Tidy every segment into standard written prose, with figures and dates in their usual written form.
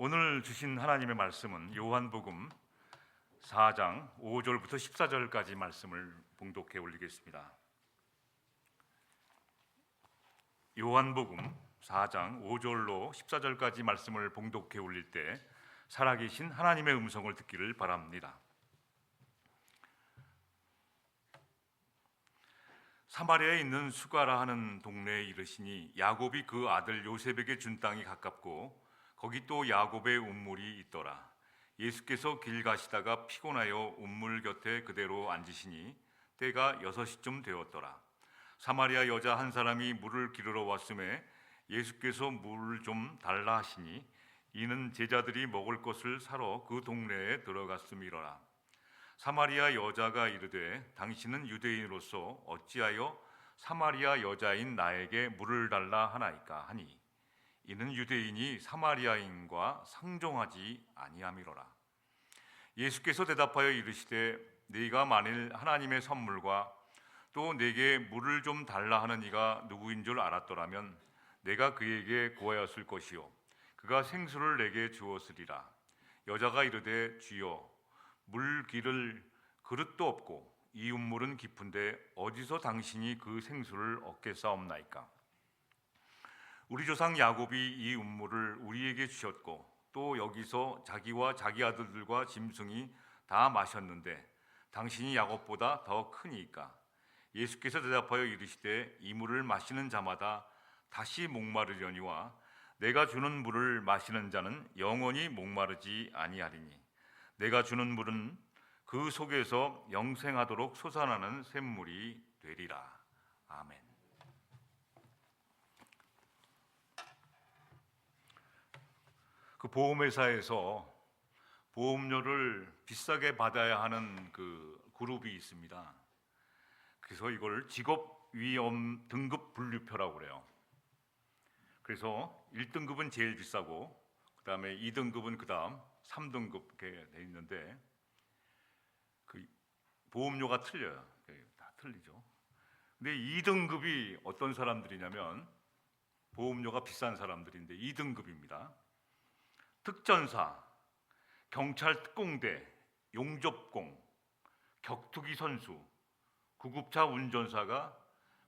오늘 주신 하나님의 말씀은 요한복음 4장 5절부터 14절까지 말씀을 봉독해 올리겠습니다. 요한복음 4장 5절로 14절까지 말씀을 봉독해 올릴 때 살아계신 하나님의 음성을 듣기를 바랍니다. 사마리아에 있는 수가라 하는 동네에 이르시니 야곱이 그 아들 요셉에게 준 땅이 가깝고 거기 또 야곱의 운물이 있더라. 예수께서 길 가시다가 피곤하여 운물 곁에 그대로 앉으시니 때가 6시쯤 되었더라. 사마리아 여자 한 사람이 물을 기르러 왔음에 예수께서 물을 좀 달라 하시니 이는 제자들이 먹을 것을 사러 그 동네에 들어갔음이로라. 사마리아 여자가 이르되 당신은 유대인으로서 어찌하여 사마리아 여자인 나에게 물을 달라 하나이까 하니 이는 유대인이 사마리아인과 상종하지 아니함이로라. 예수께서 대답하여 이르시되 네가 만일 하나님의 선물과 또 내게 물을 좀 달라 하는 이가 누구인 줄 알았더라면 내가 그에게 구하였을 것이요 그가 생수를 내게 주었으리라. 여자가 이르되 주여 물 기를 그릇도 없고 이 운물은 깊은데 어디서 당신이 그 생수를 얻겠사옵나이까. 우리 조상 야곱이 이 운물을 우리에게 주셨고 또 여기서 자기와 자기 아들들과 짐승이 다 마셨는데 당신이 야곱보다 더 크니까. 예수께서 대답하여 이르시되 이 물을 마시는 자마다 다시 목마르려니와 내가 주는 물을 마시는 자는 영원히 목마르지 아니하리니 내가 주는 물은 그 속에서 영생하도록 솟아나는 샘물이 되리라. 아멘. 그 보험회사에서 보험료를 비싸게 받아야 하는 그 그룹이 있습니다. 그래서 이걸 직업위험 등급 분류표라고 그래요. 그래서 1등급은 제일 비싸고 그 다음에 2등급은 그 다음 3등급 이렇게 돼 있는데 그 보험료가 틀려요. 다 틀리죠. 근데 2등급이 어떤 사람들이냐면 보험료가 비싼 사람들인데 2등급입니다. 특전사, 경찰 특공대, 용접공, 격투기 선수, 구급차 운전사가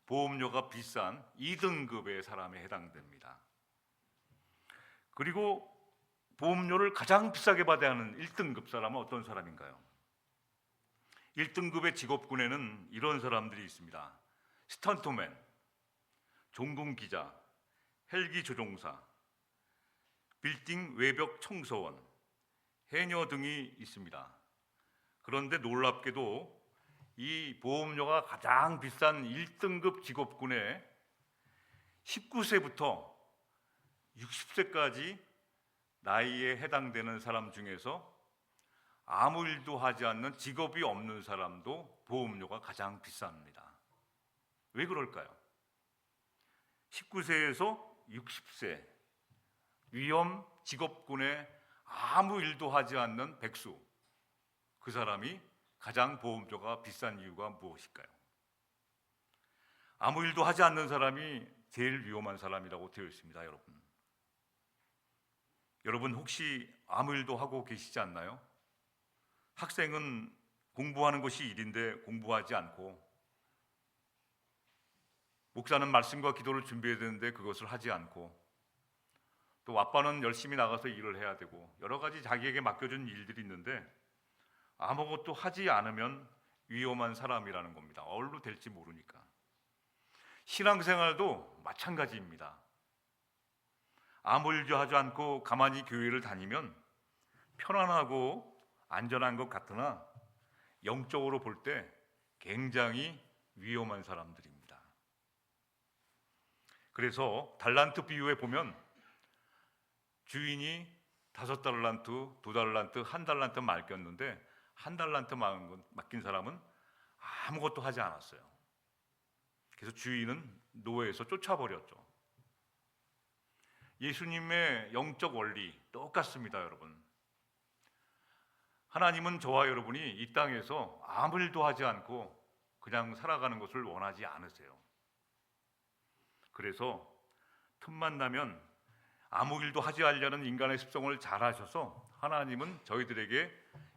보험료가 비싼 2등급의 사람에 해당됩니다. 그리고 보험료를 가장 비싸게 받아야 하는 1등급 사람은 어떤 사람인가요? 1등급의 직업군에는 이런 사람들이 있습니다. 스턴트맨, 종군 기자, 헬기 조종사, 빌딩 외벽 청소원, 해녀 등이 있습니다. 그런데 놀랍게도 이 보험료가 가장 비싼 1등급 직업군에 19세부터 60세까지 나이에 해당되는 사람 중에서 아무 일도 하지 않는 직업이 없는 사람도 보험료가 가장 비쌉니다. 왜 그럴까요? 19세에서 60세 위험 직업군에 아무 일도 하지 않는 백수, 그 사람이 가장 보험료가 비싼 이유가 무엇일까요? 아무 일도 하지 않는 사람이 제일 위험한 사람이라고 되어 있습니다. 여러분 혹시 아무 일도 하고 계시지 않나요? 학생은 공부하는 것이 일인데 공부하지 않고, 목사는 말씀과 기도를 준비해야 되는데 그것을 하지 않고, 또 아빠는 열심히 나가서 일을 해야 되고 여러 가지 자기에게 맡겨준 일들이 있는데 아무것도 하지 않으면 위험한 사람이라는 겁니다. 어디로 될지 모르니까. 신앙생활도 마찬가지입니다. 아무 일도 하지 않고 가만히 교회를 다니면 편안하고 안전한 것 같으나 영적으로 볼 때 굉장히 위험한 사람들입니다. 그래서 달란트 비유에 보면 주인이 5달란트, 2달란트, 1달란트 맡겼는데 1달란트 맡긴 사람은 아무것도 하지 않았어요. 그래서 주인은 노예에서 쫓아버렸죠. 예수님의 영적 원리 똑같습니다, 여러분. 하나님은 저와 여러분이 이 땅에서 아무 일도 하지 않고 그냥 살아가는 것을 원하지 않으세요. 그래서 틈만 나면 아무 일도 하지 않으려는 인간의 습성을 잘 아셔서 하나님은 저희들에게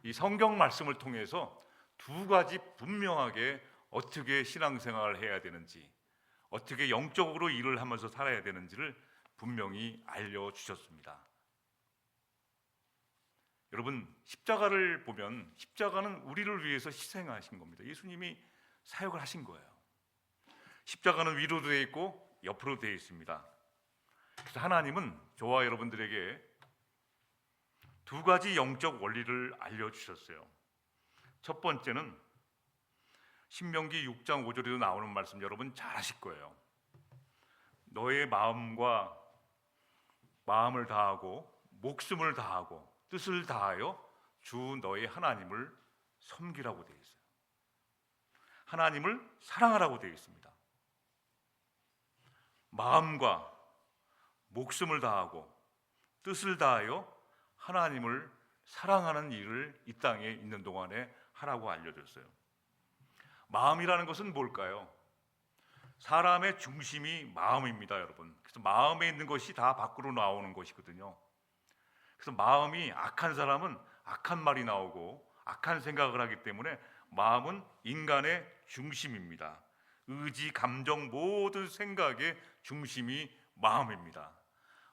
이 성경 말씀을 통해서 두 가지 분명하게 어떻게 신앙생활을 해야 되는지, 어떻게 영적으로 일을 하면서 살아야 되는지를 분명히 알려주셨습니다. 여러분, 십자가를 보면 십자가는 우리를 위해서 희생하신 겁니다. 예수님이 사역을 하신 거예요. 십자가는 위로도 되어 있고 옆으로 되어 있습니다. 그래서 하나님은 저와 여러분들에게 두 가지 영적 원리를 알려주셨어요. 첫 번째는 신명기 6장 5절에도 나오는 말씀 여러분 잘 아실 거예요. 너의 마음을 다하고 목숨을 다하고 뜻을 다하여 주 너의 하나님을 섬기라고 되어 있어요. 하나님을 사랑하라고 되어 있습니다. 마음과 목숨을 다하고 뜻을 다하여 하나님을 사랑하는 일을 이 땅에 있는 동안에 하라고 알려줬어요. 마음이라는 것은 뭘까요? 사람의 중심이 마음입니다, 여러분. 그래서 마음에 있는 것이 다 밖으로 나오는 것이거든요. 그래서 마음이 악한 사람은 악한 말이 나오고 악한 생각을 하기 때문에 마음은 인간의 중심입니다. 의지, 감정, 모든 생각의 중심이 마음입니다.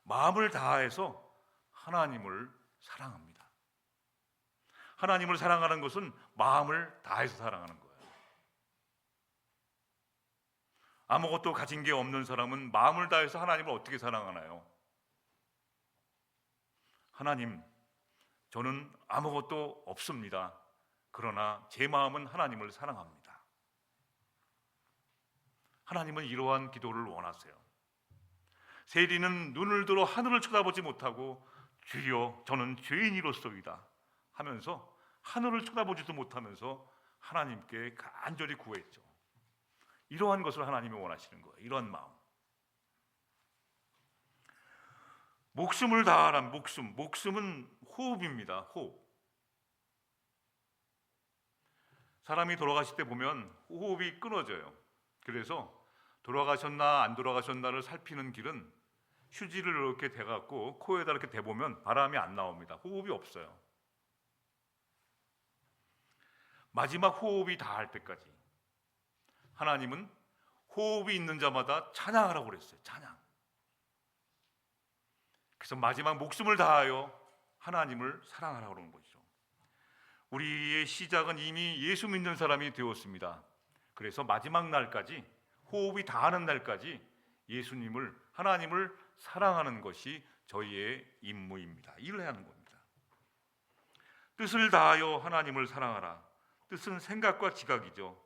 마음을 다해서 하나님을 사랑합니다. 하나님을 사랑하는 것은 마음을 다해서 사랑하는 거예요. 아무것도 가진 게 없는 사람은 마음을 다해서 하나님을 어떻게 사랑하나요? 하나님, 저는 아무것도 없습니다. 그러나 제 마음은 하나님을 사랑합니다. 하나님은 이러한 기도를 원하세요. 세리는 눈을 들어 하늘을 쳐다보지 못하고 주여 저는 죄인이로소이다 하면서 하늘을 쳐다보지도 못하면서 하나님께 간절히 구했죠. 이러한 것을 하나님이 원하시는 거예요. 이러한 마음. 목숨을 다하란 목숨은 호흡입니다. 호흡. 사람이 돌아가실 때 보면 호흡이 끊어져요. 그래서 돌아가셨나 안 돌아가셨나를 살피는 길은 휴지를 이렇게 대갖고 코에다 이렇게 대보면 바람이 안 나옵니다. 호흡이 없어요. 마지막 호흡이 다할 때까지 하나님은 호흡이 있는 자마다 찬양하라고 그랬어요. 찬양. 그래서 마지막 목숨을 다하여 하나님을 사랑하라고 그러는 거죠. 우리의 시작은 이미 예수 믿는 사람이 되었습니다. 그래서 마지막 날까지, 호흡이 다하는 날까지 예수님을, 하나님을 사랑하는 것이 저희의 임무입니다. 일을 해야 하는 겁니다. 뜻을 다하여 하나님을 사랑하라. 뜻은 생각과 지각이죠.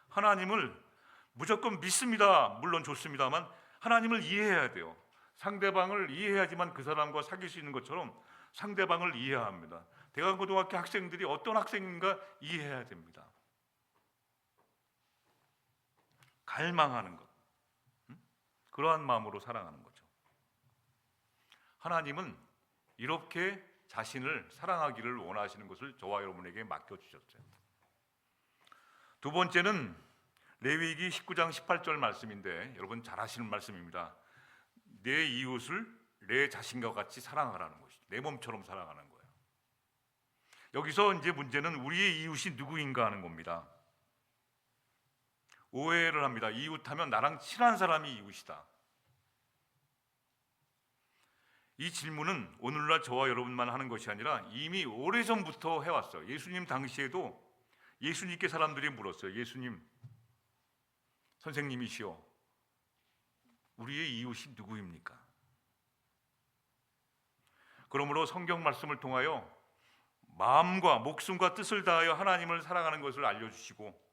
하나님을 무조건 믿습니다. 물론 좋습니다만 하나님을 이해해야 돼요. 상대방을 이해해야지만 그 사람과 사귈 수 있는 것처럼 상대방을 이해해야 합니다. 대강고등학교 학생들이 어떤 학생인가 이해해야 됩니다. 갈망하는 것, 그러한 마음으로 사랑하는 거죠. 하나님은 이렇게 자신을 사랑하기를 원하시는 것을 저와 여러분에게 맡겨주셨어요. 두 번째는 레위기 19장 18절 말씀인데 여러분 잘 아시는 말씀입니다. 내 이웃을 내 자신과 같이 사랑하라는 것이죠. 내 몸처럼 사랑하는 거예요. 여기서 이제 문제는 우리의 이웃이 누구인가 하는 겁니다. 오해를 합니다. 이웃하면 나랑 친한 사람이 이웃이다. 이 질문은 오늘날 저와 여러분만 하는 것이 아니라 이미 오래전부터 해왔어요. 예수님 당시에도 예수님께 사람들이 물었어요. 예수님, 선생님이시여, 우리의 이웃이 누구입니까? 그러므로 성경 말씀을 통하여 마음과 목숨과 뜻을 다하여 하나님을 사랑하는 것을 알려주시고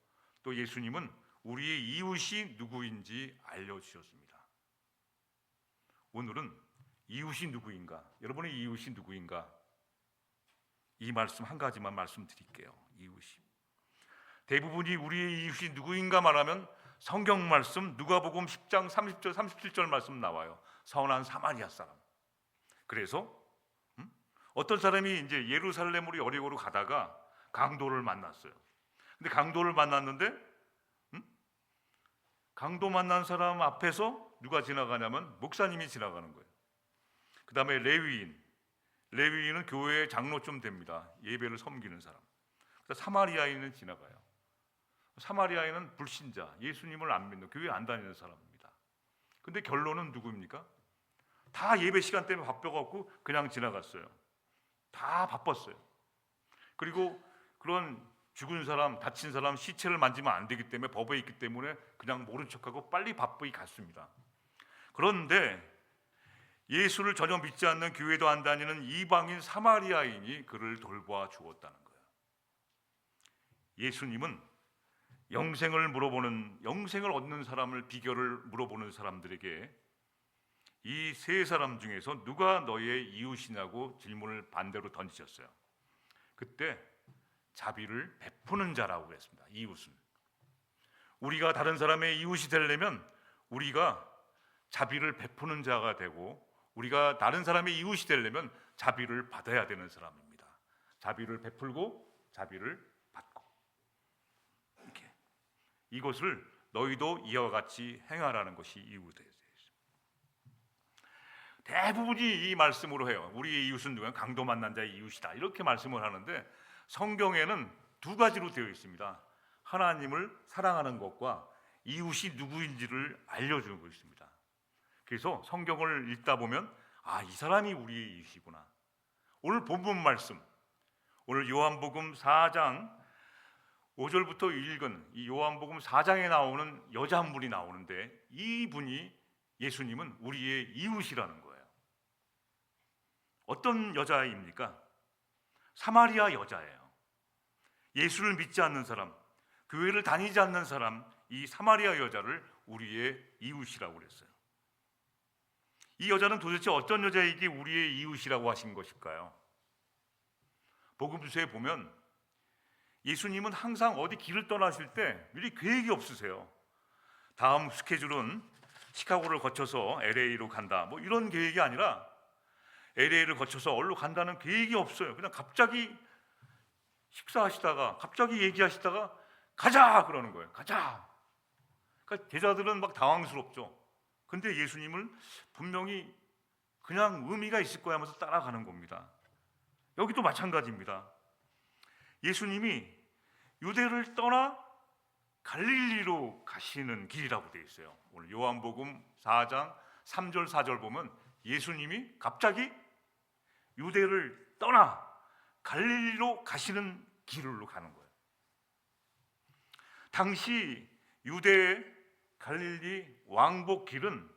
또 예수님은 우리의 이웃이 누구인지 알려주셨습니다. 오늘은 이웃이 누구인가? 여러분의 이웃이 누구인가? 이 말씀 한 가지만 말씀드릴게요. 이웃이. 대부분이 우리의 이웃이 누구인가 말하면 성경 말씀 누가복음 10장 30절 37절 말씀 나와요. 선한 사마리아 사람. 그래서 어떤 사람이 이제 예루살렘으로 여리고로 가다가 강도를 만났어요. 근데 강도를 만났는데 강도 만난 사람 앞에서 누가 지나가냐면 목사님이 지나가는 거예요. 그 다음에 레위인은 교회의 장로쯤 됩니다. 예배를 섬기는 사람. 사마리아인은 지나가요. 사마리아인은 불신자, 예수님을 안 믿는, 교회 안 다니는 사람입니다. 근데 결론은 누구입니까? 다 예배 시간 때문에 바빠갖고 그냥 지나갔어요. 다 바빴어요. 그리고 그런 죽은 사람, 다친 사람 시체를 만지면 안 되기 때문에, 법에 있기 때문에 그냥 모른 척하고 빨리 바쁘게 갔습니다. 그런데 예수를 전혀 믿지 않는, 교회도 안 다니는 이방인 사마리아인이 그를 돌봐 주었다는 거예요. 예수님은 영생을 얻는 사람을, 비결을 물어보는 사람들에게 이 세 사람 중에서 누가 너의 이웃이냐고 질문을 반대로 던지셨어요. 그때 자비를 베푸는 자라고 그랬습니다. 이웃은, 우리가 다른 사람의 이웃이 되려면 우리가 자비를 베푸는 자가 되고, 우리가 다른 사람의 이웃이 되려면 자비를 받아야 되는 사람입니다. 자비를 베풀고 자비를 받고, 이렇게 이것을 너희도 이와 같이 행하라는 것이 이웃에 대부분이 이 말씀으로 해요. 우리의 이웃은 누구냐? 강도 만난 자의 이웃이다, 이렇게 말씀을 하는데, 성경에는 두 가지로 되어 있습니다. 하나님을 사랑하는 것과 이웃이 누구인지를 알려주는 것입니다. 그래서 성경을 읽다 보면 이 사람이 우리의 이웃이구나. 오늘 본문 말씀, 오늘 요한복음 4장 5절부터 읽은 이 요한복음 4장에 나오는 여자 한 분이 나오는데, 이분이, 예수님은 우리의 이웃이라는 거예요. 어떤 여자입니까? 사마리아 여자예요. 예수를 믿지 않는 사람, 교회를 다니지 않는 사람, 이 사마리아 여자를 우리의 이웃이라고 그랬어요. 이 여자는 도대체 어떤 여자이기에 우리의 이웃이라고 하신 것일까요? 복음서에 보면 예수님은 항상 어디 길을 떠나실 때 미리 계획이 없으세요. 다음 스케줄은 시카고를 거쳐서 LA로 간다, 뭐 이런 계획이 아니라 LA를 거쳐서 어디로 간다는 계획이 없어요. 그냥 갑자기 식사하시다가, 갑자기 얘기하시다가 가자 그러는 거예요. 가자. 그러니까 제자들은 막 당황스럽죠. 근데 예수님을 분명히 그냥 의미가 있을 거야 하면서 따라가는 겁니다. 여기도 마찬가지입니다. 예수님이 유대를 떠나 갈릴리로 가시는 길이라고 되어 있어요. 오늘 요한복음 4장 3절 4절 보면 예수님이 갑자기 유대를 떠나 갈릴리로 가시는 길로 가는 거예요. 당시 유대 갈릴리 왕복길은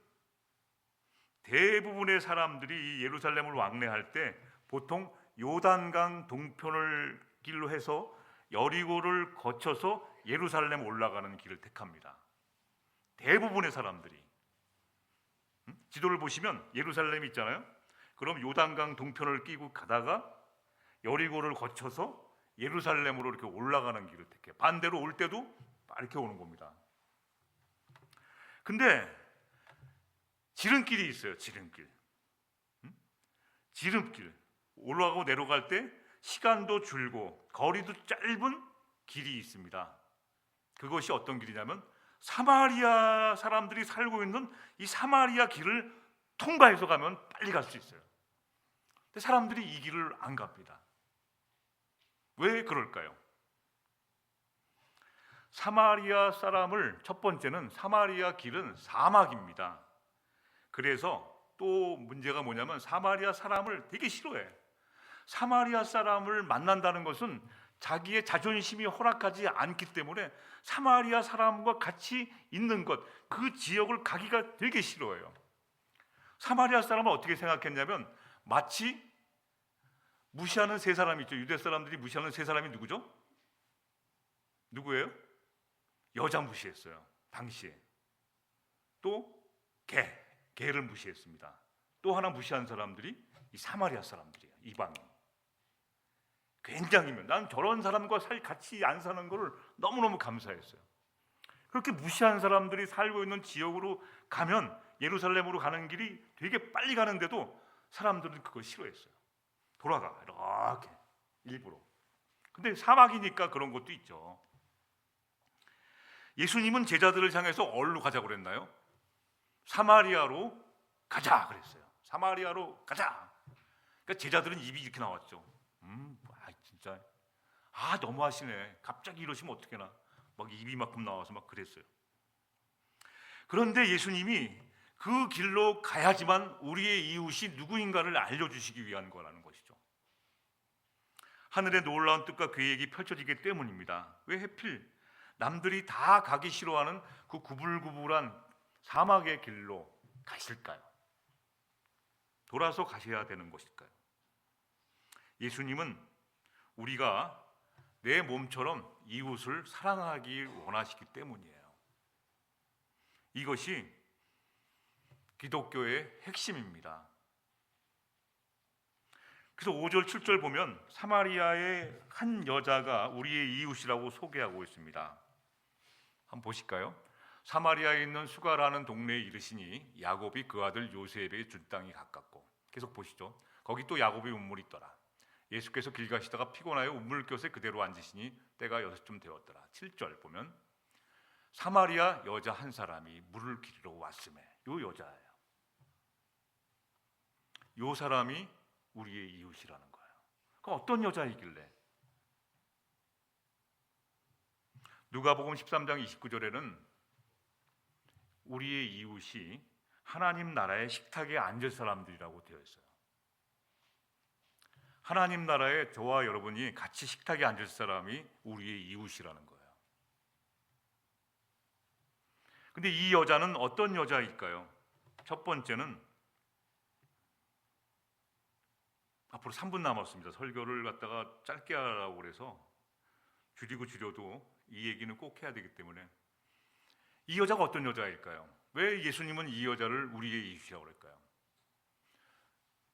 대부분의 사람들이 예루살렘을 왕래할 때 보통 요단강 동편을 길로 해서 여리고를 거쳐서 예루살렘 올라가는 길을 택합니다. 대부분의 사람들이. 지도를 보시면 예루살렘이 있잖아요. 그럼 요단강 동편을 끼고 가다가 여리고를 거쳐서 예루살렘으로 이렇게 올라가는 길을 택해요. 반대로 올 때도 이렇게 오는 겁니다. 근데 지름길이 있어요. 지름길. 올라가고 내려갈 때 시간도 줄고 거리도 짧은 길이 있습니다. 그것이 어떤 길이냐면 사마리아 사람들이 살고 있는 이 사마리아 길을 통과해서 가면 빨리 갈 수 있어요. 근데 사람들이 이 길을 안 갑니다. 왜 그럴까요? 사마리아 사람을, 첫 번째는 사마리아 길은 사막입니다. 그래서 또 문제가 뭐냐면 사마리아 사람을 되게 싫어해. 사마리아 사람을 만난다는 것은 자기의 자존심이 허락하지 않기 때문에 사마리아 사람과 같이 있는 것, 그 지역을 가기가 되게 싫어해요. 사마리아 사람은 어떻게 생각했냐면 마치 무시하는 세 사람이 있죠. 유대 사람들이 무시하는 세 사람이 누구죠? 누구예요? 여자 무시했어요. 당시에. 또 개를 무시했습니다. 또 하나 무시한 사람들이 이 사마리아 사람들이에요. 이방인. 굉장히면 난 저런 사람과 같이 안 사는 거를 너무너무 감사했어요. 그렇게 무시한 사람들이 살고 있는 지역으로 가면 예루살렘으로 가는 길이 되게 빨리 가는데도 사람들은 그걸 싫어했어요. 돌아가 이렇게 일부러. 근데 사막이니까 그런 것도 있죠. 예수님은 제자들을 향해서 어디로 가자고 그랬나요? 사마리아로 가자 그랬어요. 사마리아로 가자. 그러니까 제자들은 입이 이렇게 나왔죠. 진짜 너무하시네. 갑자기 이러시면 어떡하나. 막 입이 만큼 나와서 막 그랬어요. 그런데 예수님이 그 길로 가야지만 우리의 이웃이 누구인가를 알려주시기 위한 거라는 것이죠. 하늘의 놀라운 뜻과 계획이 펼쳐지기 때문입니다. 왜 하필 남들이 다 가기 싫어하는 그 구불구불한 사막의 길로 가실까요? 돌아서 가셔야 되는 것일까요? 예수님은 우리가 내 몸처럼 이웃을 사랑하기 원하시기 때문이에요. 이것이 기독교의 핵심입니다. 그래서 5절 7절 보면 사마리아의 한 여자가 우리의 이웃이라고 소개하고 있습니다. 한번 보실까요? 사마리아에 있는 수가라는 동네에 이르시니 야곱이 그 아들 요셉에게 준 땅이 가깝고, 계속 보시죠. 거기 또 야곱의 운물이 있더라. 예수께서 길 가시다가 피곤하여 우물곁에 그대로 앉으시니 때가 6쯤 되었더라. 7절 보면 사마리아 여자 한 사람이 물을 기르러 왔음에, 요 여자예요. 요 사람이 우리의 이웃이라는 거예요. 그럼 어떤 여자이길래? 누가복음 13장 29절에는 우리의 이웃이 하나님 나라의 식탁에 앉을 사람들이라고 되어 있어요. 하나님 나라에 저와 여러분이 같이 식탁에 앉을 사람이 우리의 이웃이라는 거예요. 근데 이 여자는 어떤 여자일까요? 첫 번째는, 앞으로 3분 남았습니다. 설교를 갖다가 짧게 하라고 그래서 줄여도 이 얘기는 꼭 해야 되기 때문에, 이 여자가 어떤 여자일까요? 왜 예수님은 이 여자를 우리의 이웃이라고 그럴까요?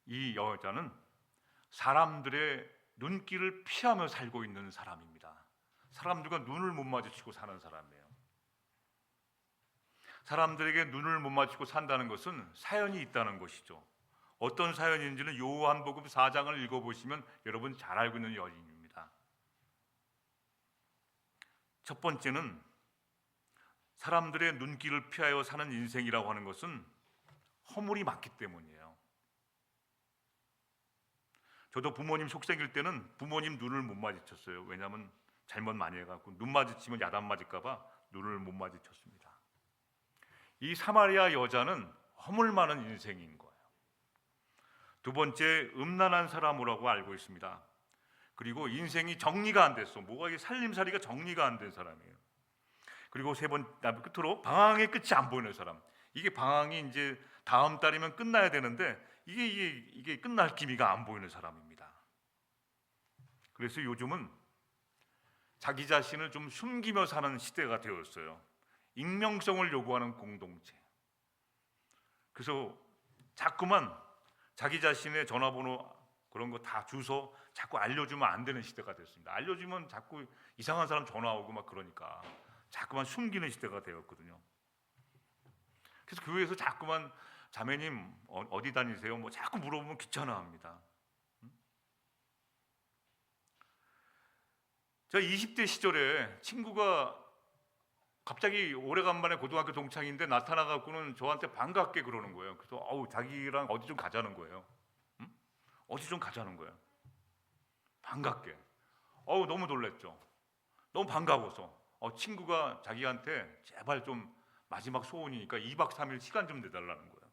이 여자는 사람들의 눈길을 피하며 살고 있는 사람입니다. 사람들과 눈을 못 마주치고 사는 사람이에요. 사람들에게 눈을 못 마주치고 산다는 것은 사연이 있다는 것이죠. 어떤 사연인지는 요한복음 4장을 읽어보시면 여러분 잘 알고 있는 여인입니다. 첫 번째는 사람들의 눈길을 피하여 사는 인생이라고 하는 것은 허물이 많기 때문이에요. 저도 부모님 속생일 때는 부모님 눈을 못 마주쳤어요. 왜냐하면 잘못 많이 해갖고 눈 마주치면 야단 맞을까 봐 눈을 못 마주쳤습니다. 이 사마리아 여자는 허물 많은 인생인 거예요. 두 번째, 음란한 사람이라고 알고 있습니다. 그리고 인생이 정리가 안 됐어. 뭐가 이게 살림살이가 정리가 안 된 사람이에요. 그리고 세 번, 끝으로 방황의 끝이 안 보이는 사람. 이게 방황이 이제 다음 달이면 끝나야 되는데 이게 끝날 기미가 안 보이는 사람입니다. 그래서 요즘은 자기 자신을 좀 숨기며 사는 시대가 되었어요. 익명성을 요구하는 공동체. 그래서 자꾸만 자기 자신의 전화번호 그런 거 다 주소 자꾸 알려주면 안 되는 시대가 됐습니다. 알려주면 자꾸 이상한 사람 전화 오고 막 그러니까 자꾸만 숨기는 시대가 되었거든요. 그래서 교회에서 자꾸만 자매님 어디 다니세요? 뭐 자꾸 물어보면 귀찮아합니다. 제가 20대 시절에 친구가 갑자기 오래간만에 고등학교 동창인데 나타나갖고는 저한테 반갑게 그러는 거예요. 그래서 자기랑 어디 좀 가자는 거예요. 어디 좀 가자는 거예요. 반갑게. 너무 놀랬죠. 너무 반가워서 친구가 자기한테 제발 좀 마지막 소원이니까 2박 3일 시간 좀 내달라는 거예요.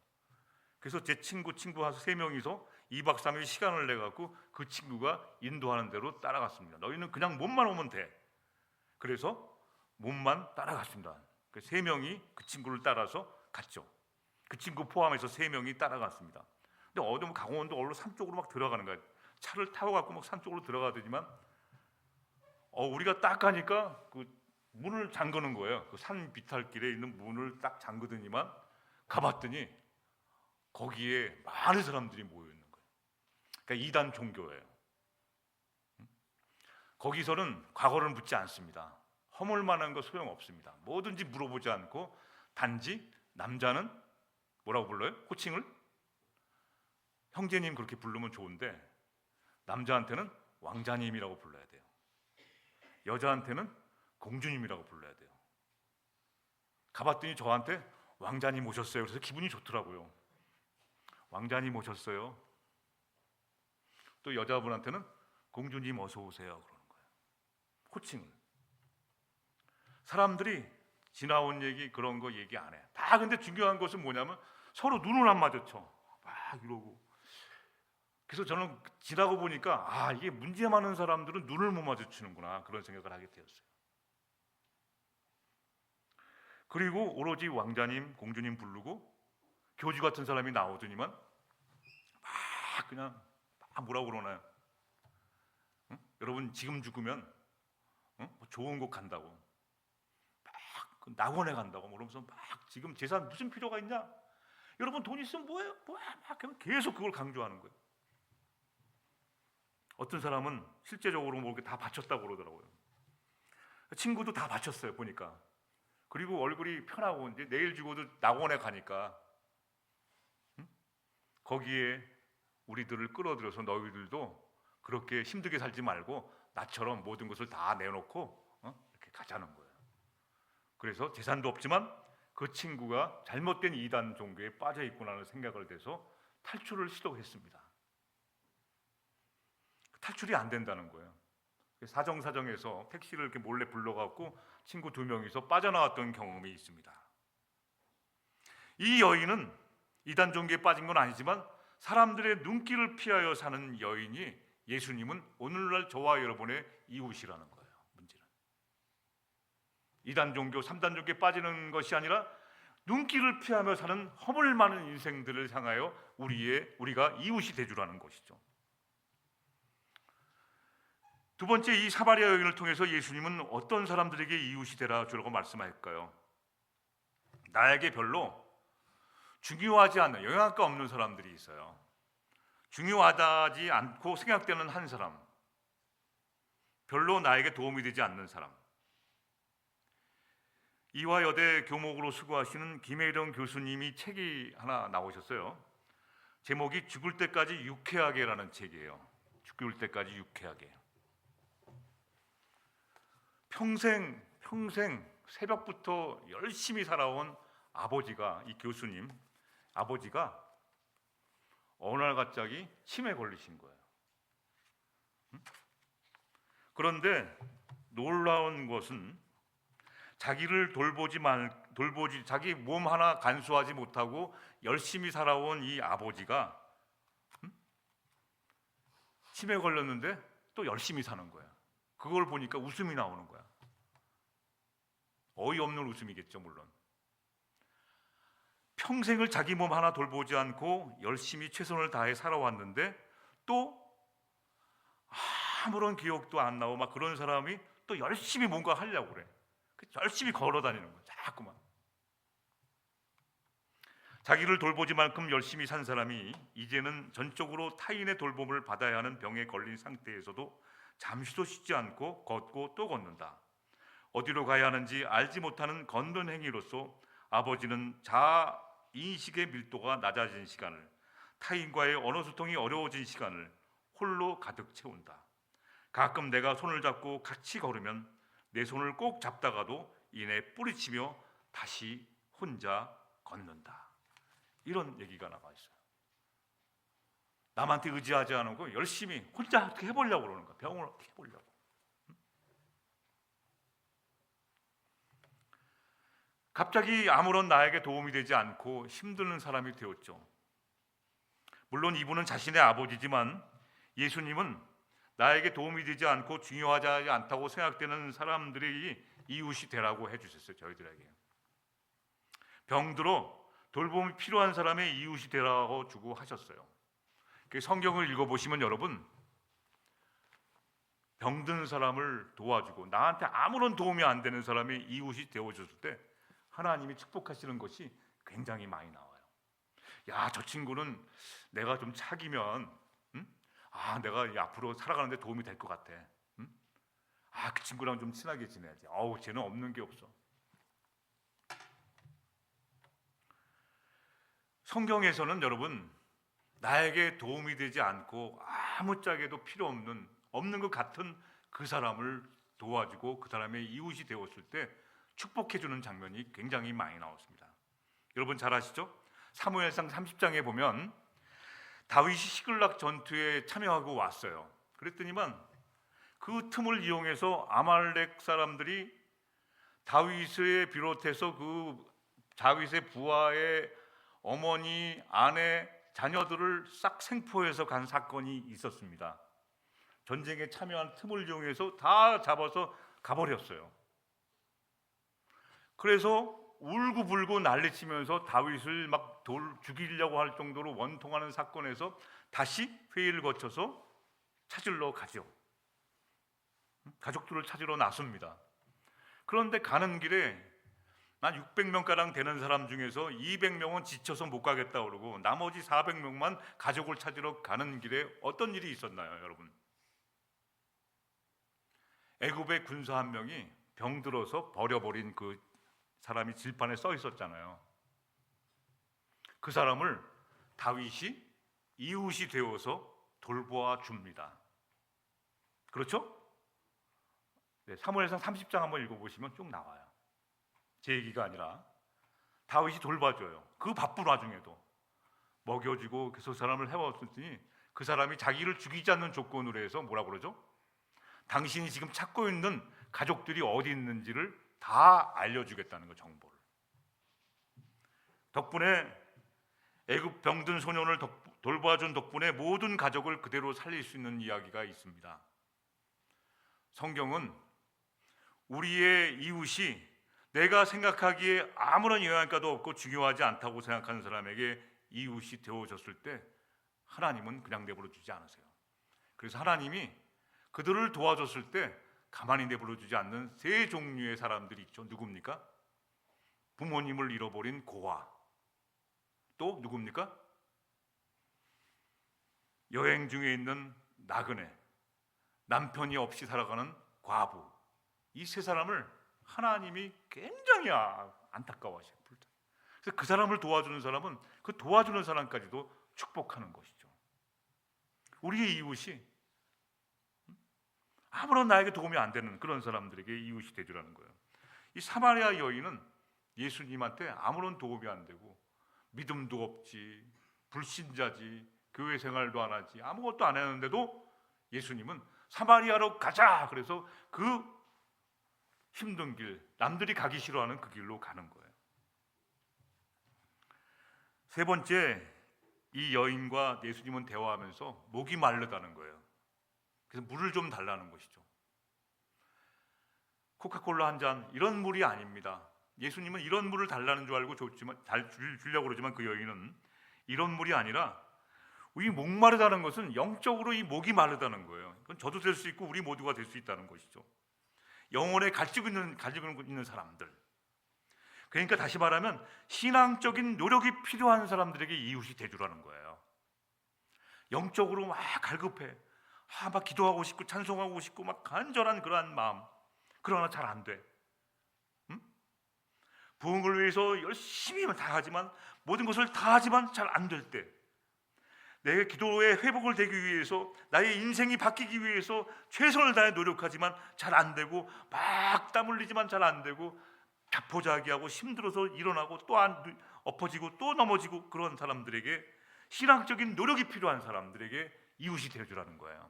그래서 제 친구 한 3명이서 2박 3일 시간을 내갖고 그 친구가 인도하는 대로 따라갔습니다. 너희는 그냥 몸만 오면 돼. 그래서 몸만 따라갔습니다. 그 3명이 그 친구를 따라서 갔죠. 그 친구 포함해서 3명이 따라갔습니다. 근데 어디 강원도 얼로 산 쪽으로 막 들어가는 거예요. 차를 타고 갖고 막 산 쪽으로 들어가더니만 우리가 딱 가니까 그 문을 잠그는 거예요. 그 산 비탈길에 있는 문을 딱 잠그더니만 가봤더니 거기에 많은 사람들이 모여 있는 거예요. 그러니까 이단 종교예요. 거기서는 과거를 묻지 않습니다. 허물 만한 거 소용없습니다. 뭐든지 물어보지 않고 단지 남자는 뭐라고 불러요? 호칭을? 형제님 그렇게 부르면 좋은데 남자한테는 왕자님이라고 불러야 돼요. 여자한테는 공주님이라고 불러야 돼요. 가봤더니 저한테 왕자님 오셨어요. 그래서 기분이 좋더라고요. 왕자님 오셨어요. 또 여자분한테는 공주님 어서 오세요 그러는 거예요. 호칭을. 사람들이 지나온 얘기 그런 거 얘기 안 해. 다 근데 중요한 것은 뭐냐면 서로 눈을 안 마주쳐. 막 이러고. 그래서 저는 지나고 보니까 이게 문제 많은 사람들은 눈을 못 마주치는구나 그런 생각을 하게 되었어요. 그리고 오로지 왕자님, 공주님 부르고 교주 같은 사람이 나오더니만 막 그냥 막 뭐라고 그러나요? 응? 여러분 지금 죽으면 뭐 좋은 곳 간다고 막 낙원에 간다고 그러면서 막 지금 재산 무슨 필요가 있냐? 여러분 돈 있으면 뭐예요? 뭐야? 막 계속 그걸 강조하는 거예요. 어떤 사람은 실제적으로 뭐 이렇게 다 바쳤다고 그러더라고요. 친구도 다 바쳤어요 보니까. 그리고 얼굴이 편하고 이제 내일 죽어도 낙원에 가니까 거기에 우리들을 끌어들여서 너희들도 그렇게 힘들게 살지 말고 나처럼 모든 것을 다 내놓고 이렇게 가자는 거예요. 그래서 재산도 없지만 그 친구가 잘못된 이단 종교에 빠져 있구나라는 생각을 해서 탈출을 시도했습니다. 탈출이 안 된다는 거예요. 사정사정해서 택시를 이렇게 몰래 불러갖고 친구 2명이서 빠져나왔던 경험이 있습니다. 이 여인은 이단 종교에 빠진 건 아니지만 사람들의 눈길을 피하여 사는 여인이 예수님은 오늘날 저와 여러분의 이웃이라는 거예요. 문제는 이단 종교, 3단 종교에 빠지는 것이 아니라 눈길을 피하며 사는 허물 많은 인생들을 향하여 우리가 이웃이 되주라는 것이죠. 두 번째, 이 사마리아 여인을 통해서 예수님은 어떤 사람들에게 이웃이 되라 주라고 말씀할까요? 나에게 별로 중요하지 않는, 영향가 없는 사람들이 있어요. 중요하지 않고 생각되는 한 사람, 별로 나에게 도움이 되지 않는 사람. 이화여대 교목으로 수고하시는 김혜령 교수님이 책이 하나 나오셨어요. 제목이 죽을 때까지 유쾌하게라는 책이에요. 죽을 때까지 유쾌하게. 평생 새벽부터 열심히 살아온 아버지가, 이 교수님 아버지가 어느 날 갑자기 치매에 걸리신 거예요. 그런데 놀라운 것은 자기를 자기 몸 하나 간수하지 못하고 열심히 살아온 이 아버지가 치매에 걸렸는데 또 열심히 사는 거야. 그걸 보니까 웃음이 나오는 거야. 어이없는 웃음이겠죠, 물론. 평생을 자기 몸 하나 돌보지 않고 열심히 최선을 다해 살아왔는데 또 아무런 기억도 안 나고 막 그런 사람이 또 열심히 뭔가 하려고 그래. 열심히 걸어 다니는 거야, 자꾸만. 자기를 돌보지 만큼 열심히 산 사람이 이제는 전적으로 타인의 돌봄을 받아야 하는 병에 걸린 상태에서도 잠시도 쉬지 않고 걷고 또 걷는다. 어디로 가야 하는지 알지 못하는 걷는 행위로서 아버지는 자아 인식의 밀도가 낮아진 시간을, 타인과의 언어 소통이 어려워진 시간을 홀로 가득 채운다. 가끔 내가 손을 잡고 같이 걸으면 내 손을 꼭 잡다가도 이내 뿌리치며 다시 혼자 걷는다. 이런 얘기가 나와 있어요. 남한테 의지하지 않고 열심히 혼자 어떻게 해보려고 그러는 거야. 병을 어떻게 해보려고. 갑자기 아무런 나에게 도움이 되지 않고 힘드는 사람이 되었죠. 물론 이분은 자신의 아버지지만 예수님은 나에게 도움이 되지 않고 중요하지 않다고 생각되는 사람들이 이웃이 되라고 해주셨어요. 저희들에게. 병들어 돌봄이 필요한 사람의 이웃이 되라고 주고 하셨어요. 성경을 읽어보시면 여러분, 병든 사람을 도와주고 나한테 아무런 도움이 안 되는 사람의 이웃이 되어줬을 때 하나님이 축복하시는 것이 굉장히 많이 나와요. 야, 저 친구는 내가 좀 사귀면 내가 앞으로 살아가는데 도움이 될 것 같아. 그 친구랑 좀 친하게 지내야지. 쟤는 없는 게 없어. 성경에서는 여러분, 나에게 도움이 되지 않고 아무짝에도 필요 없는 것 같은 그 사람을 도와주고 그 사람의 이웃이 되었을 때 축복해주는 장면이 굉장히 많이 나왔습니다. 여러분 잘 아시죠? 사무엘상 30장에 보면 다윗이 시글락 전투에 참여하고 왔어요. 그랬더니만 그 틈을 이용해서 아말렉 사람들이 다윗을 비롯해서 그 다윗의 부하의 어머니, 아내, 자녀들을 싹 생포해서 간 사건이 있었습니다. 전쟁에 참여한 틈을 이용해서 다 잡아서 가버렸어요. 그래서 울고불고 난리치면서 다윗을 막 죽이려고 할 정도로 원통하는 사건에서 다시 회의를 거쳐서 찾으러 가죠. 가족들을 찾으러 나섭니다. 그런데 가는 길에 한 600명가량 되는 사람 중에서 200명은 지쳐서 못 가겠다 그러고 나머지 400명만 가족을 찾으러 가는 길에 어떤 일이 있었나요, 여러분? 애굽의 군사 한 명이 병들어서 버려버린 그 사람이 질판에 써 있었잖아요. 그 사람을 다윗이 이웃이 되어서 돌보아 줍니다. 그렇죠? 네, 사무엘상 30장 한번 읽어보시면 쭉 나와요. 제 얘기가 아니라 다윗이 돌봐줘요. 그 바쁜 와중에도 먹여주고 계속 사람을 해왔더니 그 사람이 자기를 죽이지 않는 조건으로 해서 뭐라고 그러죠? 당신이 지금 찾고 있는 가족들이 어디 있는지를 다 알려주겠다는 거, 정보를. 덕분에 애굽 병든 소년을 돌봐준 덕분에 모든 가족을 그대로 살릴 수 있는 이야기가 있습니다. 성경은 우리의 이웃이 내가 생각하기에 아무런 영향가도 없고 중요하지 않다고 생각하는 사람에게 이웃이 되어졌을 때 하나님은 그냥 내버려 두지 않으세요. 그래서 하나님이 그들을 도와줬을 때 가만히 내버려 두지 않는 세 종류의 사람들이 있죠. 누굽니까? 부모님을 잃어버린 고아. 또 누굽니까? 여행 중에 있는 나그네, 남편이 없이 살아가는 과부. 이 세 사람을 하나님이 굉장히 안타까워하셔요. 그래서 그 사람을 도와주는 사람은 그 도와주는 사람까지도 축복하는 것이죠. 우리의 이웃이 아무런 나에게 도움이 안 되는 그런 사람들에게 이웃이 되주라는 거예요. 이 사마리아 여인은 예수님한테 아무런 도움이 안 되고 믿음도 없지, 불신자지, 교회 생활도 안 하지, 아무것도 안 했는데도 예수님은 사마리아로 가자 그래서 그 힘든 길, 남들이 가기 싫어하는 그 길로 가는 거예요. 세 번째, 이 여인과 예수님은 대화하면서 목이 마르다는 거예요. 그래서 물을 좀 달라는 것이죠. 코카콜라 한 잔, 이런 물이 아닙니다. 예수님은 이런 물을 달라는 줄 알고 주려고 그러지만 그 여인은 이런 물이 아니라, 이 목마르다는 것은 영적으로 이 목이 마르다는 거예요. 그건 저도 될 수 있고 우리 모두가 될 수 있다는 것이죠. 영혼에 가지고 있는 사람들. 그러니까 다시 말하면 신앙적인 노력이 필요한 사람들에게 이웃이 되주라는 거예요. 영적으로 막 갈급해, 막 기도하고 싶고 찬송하고 싶고 막 간절한 그러한 마음, 그러나 잘 안 돼. 부흥을 위해서 열심히 다 하지만, 모든 것을 다 하지만 잘 안 될 때, 내 기도의 회복을 되기 위해서, 나의 인생이 바뀌기 위해서 최선을 다해 노력하지만 잘 안 되고, 막 땀 흘리지만 잘 안 되고, 자포자기하고 힘들어서 일어나고 또 엎어지고 또 넘어지고, 그런 사람들에게, 신앙적인 노력이 필요한 사람들에게 이웃이 되어주라는 거예요.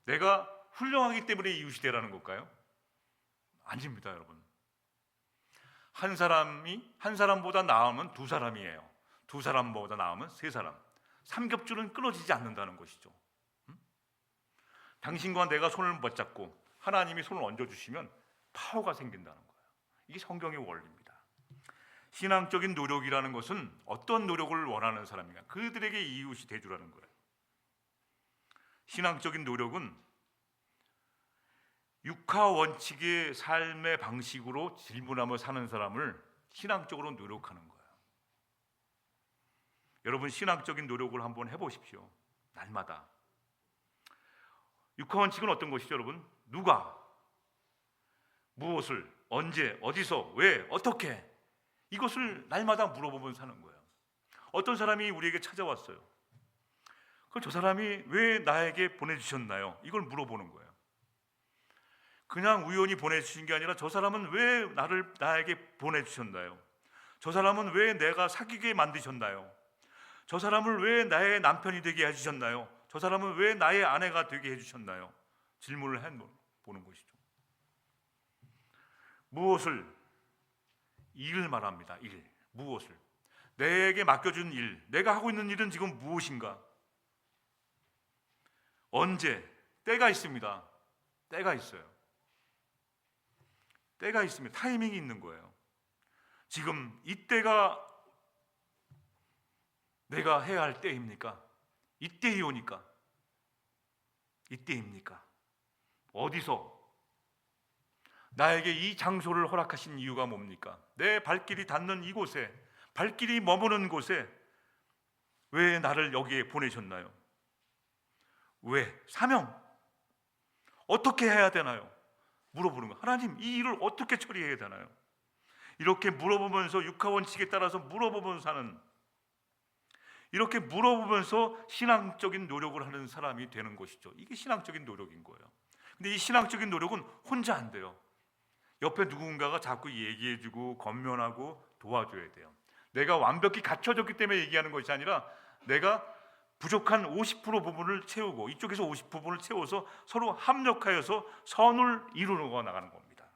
내가 훌륭하기 때문에 이웃이 되라는 걸까요? 아닙니다, 여러분. 한 사람보다 나으면 두 사람이에요. 두 사람보다 나으면 세 사람. 삼겹줄은 끊어지지 않는다는 것이죠. 당신과 내가 손을 맞잡고 하나님이 손을 얹어주시면 파워가 생긴다는 거예요. 이게 성경의 원리입니다. 신앙적인 노력이라는 것은 어떤 노력을 원하는 사람인가, 그들에게 이웃이 되주라는 거예요. 신앙적인 노력은 육하 원칙의 삶의 방식으로 질문하며 사는 사람을 신앙적으로 노력하는 거예요. 여러분, 신앙적인 노력을 한번 해보십시오. 날마다. 육하 원칙은 어떤 것이죠, 여러분? 누가, 무엇을, 언제, 어디서, 왜, 어떻게, 이것을 날마다 물어보면 사는 거예요. 어떤 사람이 우리에게 찾아왔어요. 저 사람이 왜 나에게 보내주셨나요? 이걸 물어보는 거예요. 그냥 우연히 보내주신 게 아니라, 저 사람은 왜 나에게 보내주셨나요? 저 사람은 왜 내가 사귀게 만드셨나요? 저 사람을 왜 나의 남편이 되게 해주셨나요? 저 사람은 왜 나의 아내가 되게 해주셨나요? 질문을 해보는 것이죠. 무엇을? 일을 말합니다. 일. 무엇을? 내게 맡겨준 일, 내가 하고 있는 일은 지금 무엇인가? 언제? 때가 있습니다. 때가 있어요. 때가 있습니다. 타이밍이 있는 거예요. 지금 이때가 내가 해야 할 때입니까? 이때이오니까? 이때입니까? 어디서? 나에게 이 장소를 허락하신 이유가 뭡니까? 내 발길이 닿는 이곳에, 발길이 머무는 곳에 왜 나를 여기에 보내셨나요? 왜? 사명. 어떻게 해야 되나요? 물어보는 거예요. 하나님, 이 일을 어떻게 처리해야 되나요? 이렇게 물어보면서 육하원칙에 따라서 물어보면서 사는, 이렇게 물어보면서 신앙적인 노력을 하는 사람이 되는 것이죠. 이게 신앙적인 노력인 거예요. 근데 이 신앙적인 노력은 혼자 안 돼요. 옆에 누군가가 자꾸 얘기해주고 권면하고 도와줘야 돼요. 내가 완벽히 갖춰졌기 때문에 얘기하는 것이 아니라 내가 부족한 50% 부분을 채우고 이쪽에서 50% 부분을 채워서 서로 합력하여서 선을 이루어 나가는 겁니다.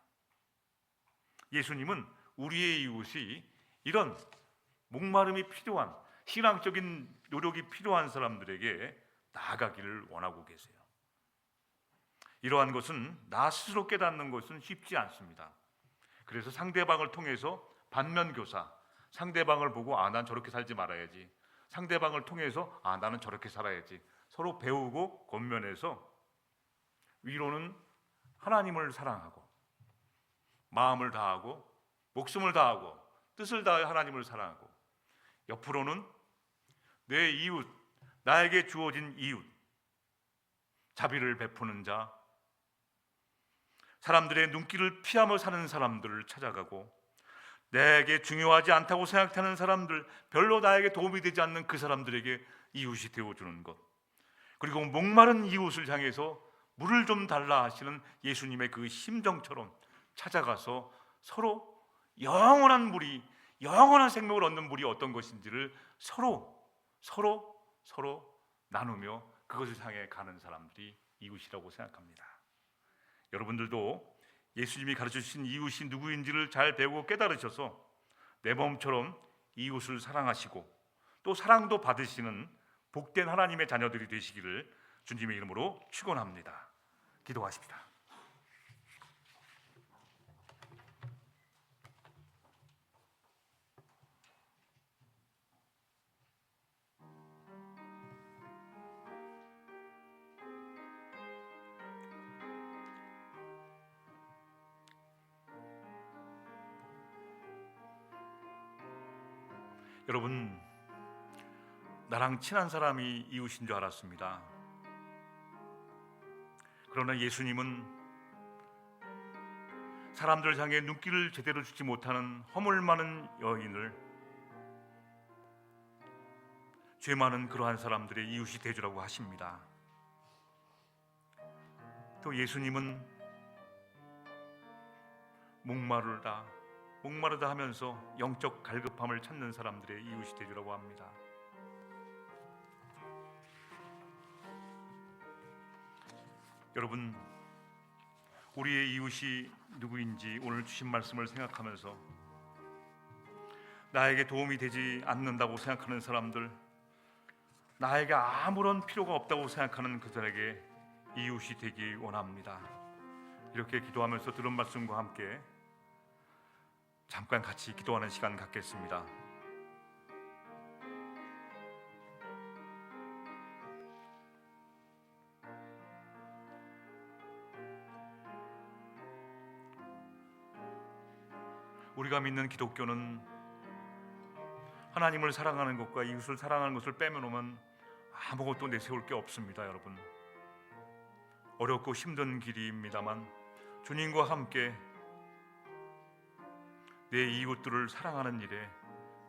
예수님은 우리의 이웃이 이런 목마름이 필요한, 신앙적인 노력이 필요한 사람들에게 나아가기를 원하고 계세요. 이러한 것은 나 스스로 깨닫는 것은 쉽지 않습니다. 그래서 상대방을 통해서 반면교사, 상대방을 보고 난 저렇게 살지 말아야지, 상대방을 통해서 나는 저렇게 살아야지, 서로 배우고 권면해서 위로는 하나님을 사랑하고 마음을 다하고 목숨을 다하고 뜻을 다해 하나님을 사랑하고, 옆으로는 내 이웃, 나에게 주어진 이웃, 자비를 베푸는 자, 사람들의 눈길을 피하며 사는 사람들을 찾아가고, 내게 중요하지 않다고 생각하는 사람들, 별로 나에게 도움이 되지 않는 그 사람들에게 이웃이 되어주는 것, 그리고 목마른 이웃을 향해서 물을 좀 달라 하시는 예수님의 그 심정처럼 찾아가서 서로 영원한 물이, 영원한 생명을 얻는 물이 어떤 것인지를 서로 나누며 그것을 향해 가는 사람들이 이웃이라고 생각합니다. 여러분들도 예수님이 가르쳐주신 이웃이 누구인지를 잘 배우고 깨달으셔서 내 몸처럼 이웃을 사랑하시고 또 사랑도 받으시는 복된 하나님의 자녀들이 되시기를 주님의 이름으로 축원합니다. 기도하십시다. 여러분, 나랑 친한 사람이 이웃인 줄 알았습니다. 그러나 예수님은 사람들 향해 눈길을 제대로 주지 못하는 허물 많은 여인을 죄 많은 그러한 사람들의 이웃이 되주라고 하십니다. 또 예수님은 목마르다 하면서 영적 갈급함을 찾는 사람들의 이웃이 되주라고 합니다. 여러분, 우리의 이웃이 누구인지 오늘 주신 말씀을 생각하면서 나에게 도움이 되지 않는다고 생각하는 사람들, 나에게 아무런 필요가 없다고 생각하는 그들에게 이웃이 되기 원합니다. 이렇게 기도하면서 들은 말씀과 함께 잠깐 같이 기도하는 시간 갖겠습니다. 우리가 믿는 기독교는 하나님을 사랑하는 것과 이웃을 사랑하는 것을 빼놓으면 아무것도 내세울 게 없습니다. 여러분, 어렵고 힘든 길입니다만 주님과 함께 내 이웃들을 사랑하는 일에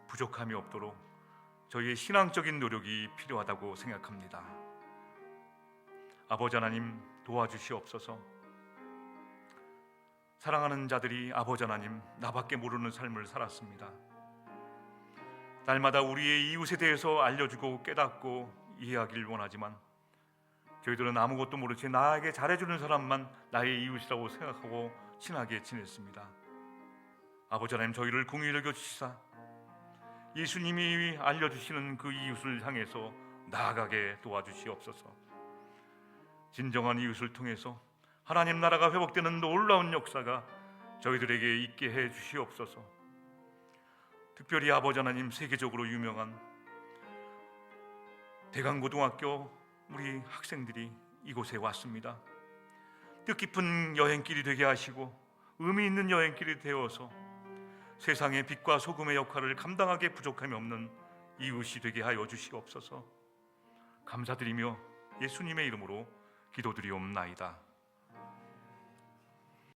부족함이 없도록 저희의 신앙적인 노력이 필요하다고 생각합니다. 아버지 하나님, 도와주시옵소서. 사랑하는 자들이 아버지 하나님, 나밖에 모르는 삶을 살았습니다. 날마다 우리의 이웃에 대해서 알려주고 깨닫고 이해하길 원하지만 저희들은 아무것도 모른 채 나에게 잘해주는 사람만 나의 이웃이라고 생각하고 친하게 지냈습니다. 아버지 하나님, 저희를 긍휼히 여겨주시사 예수님이 알려주시는 그 이웃을 향해서 나아가게 도와주시옵소서. 진정한 이웃을 통해서 하나님 나라가 회복되는 놀라운 역사가 저희들에게 있게 해 주시옵소서. 특별히 아버지 하나님, 세계적으로 유명한 대강고등학교 우리 학생들이 이곳에 왔습니다. 뜻깊은 여행길이 되게 하시고 의미 있는 여행길이 되어서 세상의 빛과 소금의 역할을 감당하게 부족함이 없는 이웃이 되게 하여 주시옵소서. 감사드리며 예수님의 이름으로 기도드리옵나이다.